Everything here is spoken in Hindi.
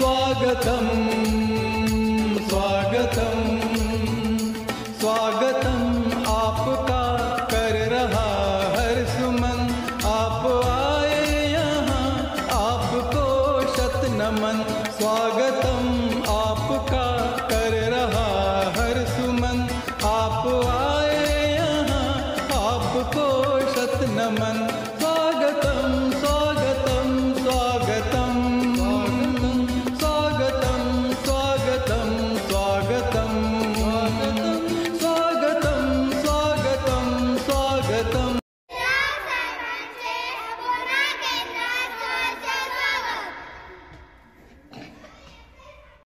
स्वागतम स्वागतम स्वागतम आपका कर रहा हर सुमन। आप आए यहाँ आपको शत नमन। स्वागतम